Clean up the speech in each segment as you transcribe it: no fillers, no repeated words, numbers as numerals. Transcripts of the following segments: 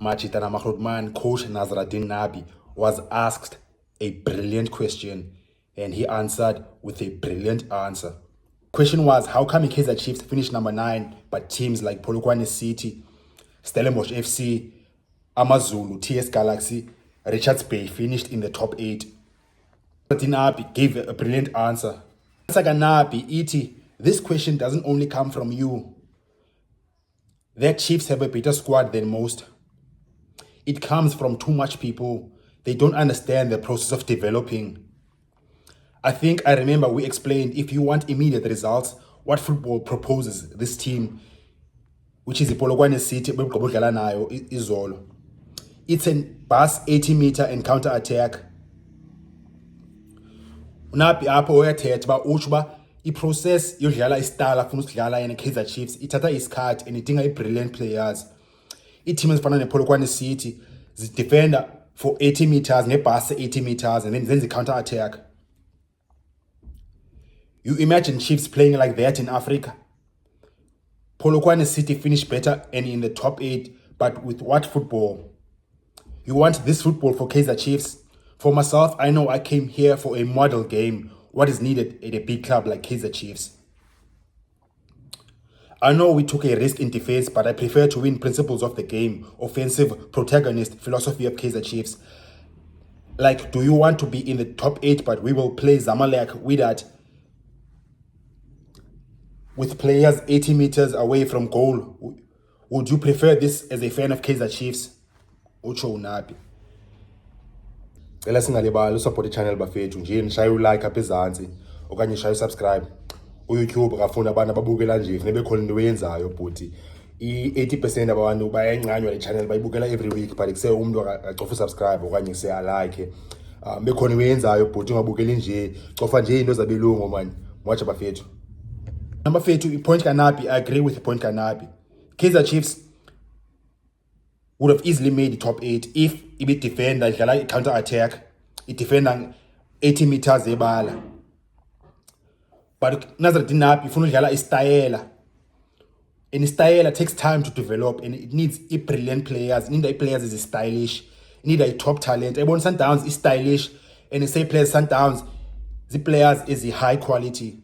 Machitana Mahrudman, coach Nazruddin Nabi, was asked a brilliant question and he answered with a brilliant answer. Question was, how come Kaizer Chiefs finished number 9, but teams like Polokwane City, Stellenbosch FC, Amazulu, TS Galaxy, Richards Bay finished in the top 8? Nabi gave a brilliant answer. Nabi, iti, this question doesn't only come from you. Their Chiefs have a better squad than most. It comes from too much people. They don't understand the process of developing. I remember we explained, if you want immediate results, what football proposes this team, which is Polokwane City, Izolo. It's a bus 80-meter and counter-attack. Unapi apho oyathetha ba utsho ba iprocess yodlala istyle afuna usidlala yena Kaizer Chiefs ithatha isikhathi and idinga i-brilliant players. Iiteam ezifana nePolokwane City zidefender for 80 meters ngebhasi 80 meters and then zenza i-counter-attack. You imagine Chiefs playing like that in Africa? Polokwane City finished better and in the top 8, but with what football? You want this football for Kaizer Chiefs? For myself, I know I came here for a model game, what is needed at a big club like Kaizer Chiefs. I know we took a risk in defense, but I prefer to win principles of the game, offensive, protagonist, philosophy of Kaizer Chiefs. Like, do you want to be in the top 8, but we will play Zamalek with players 80 meters away from goal? Would you prefer this as a fan of Kaizer Chiefs? Ucho Nabi. Cela singalibali usupport ichannel bafethu nje nishaye ulike apha ezantsi okanye nishaye subscribe. uYouTube akafuna abantu ababukela nje funeka bekhona into oyenzayo bhuti. I-80% abantu bayayincanywa le channel bayibukela every week, but kuse umuntu acofa subscribe okanye kuse like. Bekhona into oyenzayo bhuti, ungabukeli nje cofa nje into zabelungu man. Mwacha bafethu. Number 2, Point Kanapi. I agree with Point Kanapi. Kaizer Chiefs would have easily made the top 8 if it defender like counter attack, it defender 80 meters ebala. But Nazruddin Nabi ufuna udlala istayela. And istayela takes time to develop and it needs brilliant players. It needs players is stylish. It needs a top talent. Everyone Sundowns is stylish and they say players Sundowns, the players is the high quality.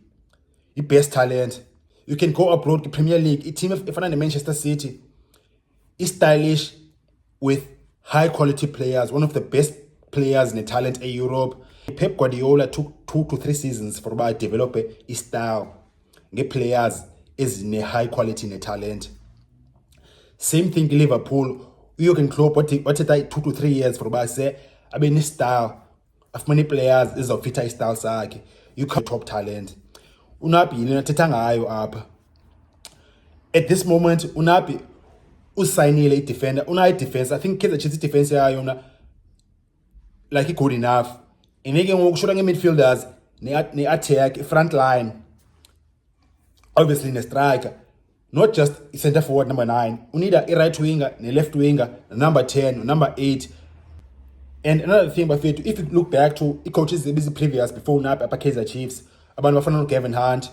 The best talent. You can go abroad to Premier League. A team if I'm Manchester City is stylish with high quality players, one of the best players in the talent in Europe. Pep Guardiola took 2 to 3 seasons for about develop his style. Get players is in a high quality in the talent. Same thing Liverpool. Jurgen Klopp what it 2 to 3 years for about say I mean his style of many players is of fit style sakhe. You can top talent. Unabi ninathetha ngayo apha. At this moment Unabi usignile i-defender, unayo i-defense. I think Kaizer Chiefs i-defense yayo yona like good enough. Ineke ngokushola nge-midfielders ne-attack, front line. Obviously ne-striker. Not just center forward number 9. Unida a right winger, ne-left winger, number 10, number 8. And another thing, Bafethu, if you look back to coaches busy previous before Unabi apha Kaizer Chiefs, abantu bafana Gavin Hunt,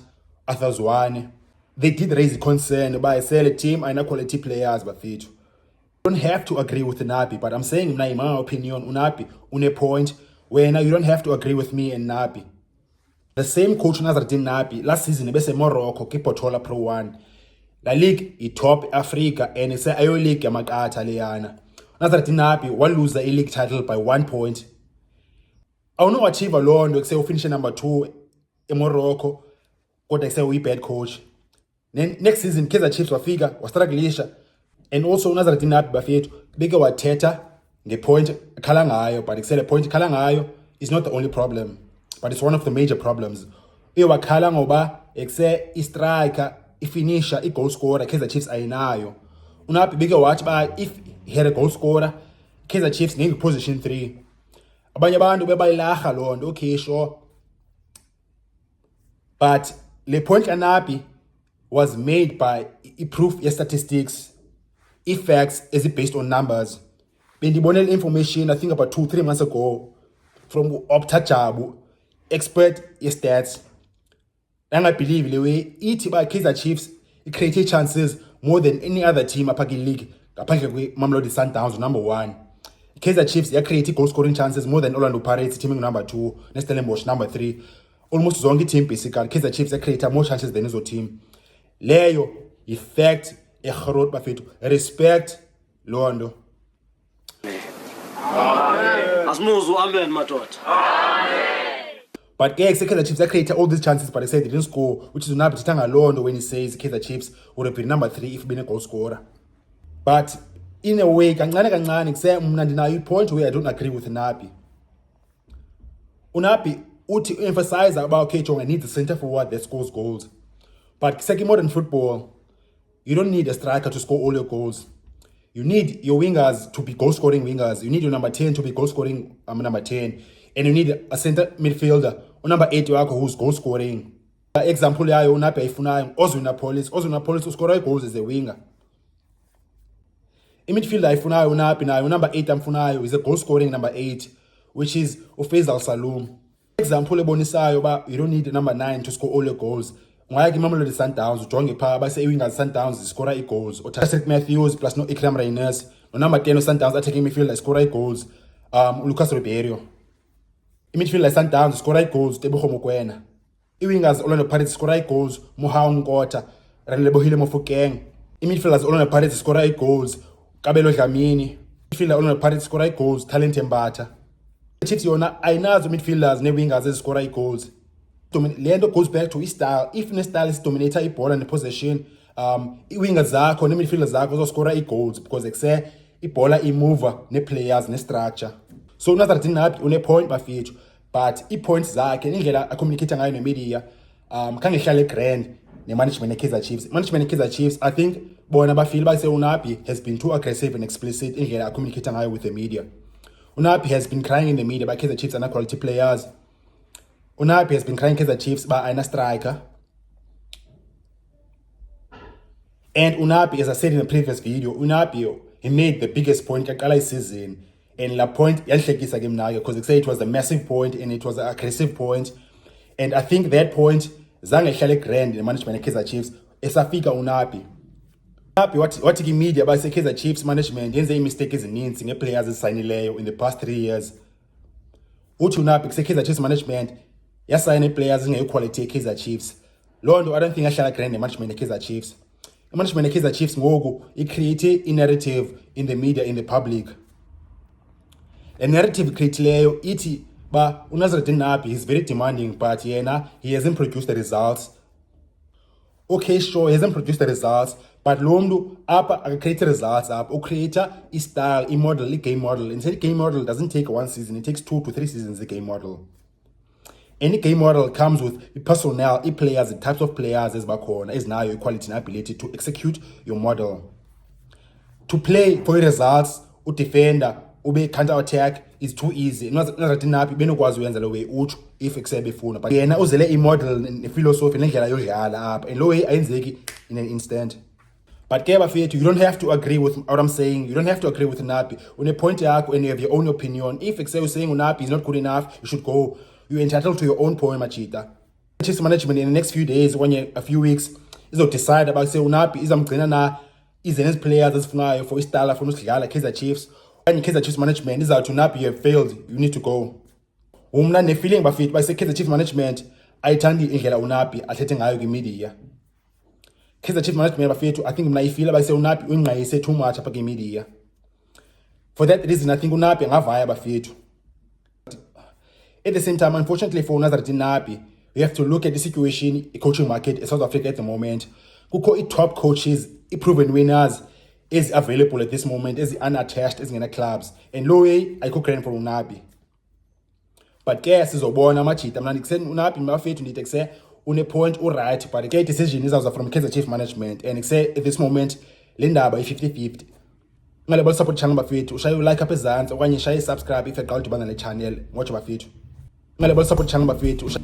Arthur Zwane, they did raise the concern by a team and quality players, Bafethu. You don't have to agree with Nabi, but I'm saying in my opinion, Unabi, une point where now you don't have to agree with me and Nabi. The same coach Nazruddin Nabi last season bese Morocco Kipothola Pro 1. La league I top Africa and it's a league yamakata leyana. Nazruddin Nabi will lose the league title by 1 point. I don't achieve alone to say finish number 2 in Morocco. What they say we bad coach. Then next season Kaizer Chiefs wafika wastrugglisha and also Nazruddin Nabi bafethu beke wathetha ngepoint khala ngayo, but the point khala ngayo is not the only problem, but it's one of the major problems. Wakhala ngoba ekse i-striker, i-finisher, i-goal scorer Kaizer Chiefs ayinayo. Unabi beke wathi ba if he had a goal scorer Kaizer Chiefs nge position 3. Abanye abantu bebayilaha lo nto, okay sure, but le point Kanapi was made by proof statistics, facts is it based on numbers. Bendibonile information I think about 2-3 months ago from Opta Jabu, expert stats. And I believe the way it by Kaizer Chiefs it created chances more than any other team up in league. ngaphandle kwe-Mamelodi Sundowns number 1. Kaizer Chiefs create goal scoring chances more than Orlando Pirates team number 2 neStellenbosch number 3. Almost zonke team basically Kaizer Chiefs create more chances than izo team. Leyo effect egrot bafethu. Respect Londo. Asmuzu amen madoda. But Kaizer Chiefs create all these chances, but they said they didn't score, which is not Tanga Londo when he says Kaizer Chiefs would have been number 3 if been a goal scorer. But in a way, kancane say mna ndinayo point where I don't agree with Napi. Unapi uthi emphasize about Kechonga needs a center forward that scores goals. But second modern football, you don't need a striker to score all your goals. You need your wingers to be goal scoring wingers. You need your number 10 to be goal scoring number 10. And you need a center midfielder or number 8 wako who's goal scoring. Example yayo Unapi ayifunayo Ozwina Police uscora goals as a winger. In midfield ayifunayo Unapi nayo number 8 amfunayo is a goal scoring number 8, which is Faisal Salum. Example ebonisayo ba you don't need a number 9 to score all your goals. Ngoya ke Mamelodi Sundowns ujonge pha base wingers Sundowns score goals. Utasek Matthews plus no Ikram Reyners. No number 10 Sundowns attacking midfield score goals. Lucas Ribeiro. In midfield Sundowns score goals Tebogo Mokoena. I-wingers Orlando Pirates score goals Mohao Nkota, Relebohile Mofokeng. In midfielders Orlando Pirates score goals Kabelo Dlamini. Midfielder Orlando Pirates score goals Talent Mbata. Chiefs yona ayinazo midfielders ne-wingers eziscora goals. Lento goes back to style. If ne-style is dominator ibhola ne-possession, i-wingers zakho ne-midfielders zakho zoscora goals because ekuse ibhola imova ne-players ne-structure. So Nazareth Napi une-point bafethu, but i-points zakhe indlela acommunicate ngayo ne-media khange hlale grand ne-management ne-Kaizer Chiefs. Management ne-Kaizer Chiefs, I think bona bafeel base Unapi has been too aggressive and explicit indlela acommunicate ngayo with the media. Unapi has been crying in the media by Kaizer Chiefs and quality players. Unapi has been crying Kaizer Chiefs by a striker. And Unapi, as I said in the previous video, Unapi, he made the biggest point kakala season. And la point yalhlekisa game nayo because it was a massive point and it was an aggressive point. And I think that point zange hlale grand in the management of Kaizer Chiefs esafika Unapi. What media by Kaizer Chiefs management yenze mistake ezininzi nge-players ezisayinileyo in the past 3 years. Uthi Unapi Kaizer Chiefs management yasayina players nge-quality Kaizer Chiefs. Londo I don't think ahlala grand management Kaizer Chiefs. Management Kaizer Chiefs ngoku create a narrative in the media, in the public. The narrative create leyo ithi ba uNazareth Napi is very demanding, but yena he hasn't produced the results. Okay, sure, he hasn't produced the results, but lo mntu apha create results up, create a style, a model, a game model. And say game model doesn't take 1 season, it takes 2 to 3 seasons. A game model. Any game model comes with personnel, players, the types of players as bakhona, is now your quality and ability to execute your model. To play for results, defender, ube counter attack is too easy. Nazareth Napi benokwazi uyenza lo way uthi if eksebefuna, but yena uzele i-model ne-philosophy nendlela yodlala apha, and lo way ayenzeki in an instant. But ke bafethu, you don't have to agree with what I'm saying. You don't have to agree with Napi. Une point yakho and you have your own opinion. If you're saying Napi is not good enough, you should go. You're entitled to your own point, Machita. Chiefs management in the next few days, a few weeks, is to decide about say Napi is the next players ezifuna for istala for usidlala Kaizer Chiefs. And Kaizer Chiefs management is out to Napi, you have failed. You need to go. Umna ne feeling bafethu by say Kaizer Chiefs management ayithandi indlela Napi athethe ngayo kwi-media. Kaizer Chiefs management bafethu, I think mna ifila by say Napi uyingqayise too much apha kwi-media. For that reason, I think Napi angavaya bafethu. At the same time, unfortunately for Nazareth Napi, we have to look at the situation, the coaching market in South Africa at the moment. Kukho top coaches, proven winners is available at this moment, is unattached, is in the clubs. And low way, I could credit for Napi. But guess is Obona Machita. I'm not saying Napi, my faith to say on a point or right, but the decision is also from Kaizer Chiefs management. And say at this moment, Linda by 50-50. Ngale support channel bafethu, ushaye like up ezantsi okanye shaye subscribe if you're going to the channel. Watch bafethu. Ngale support channel bafethu.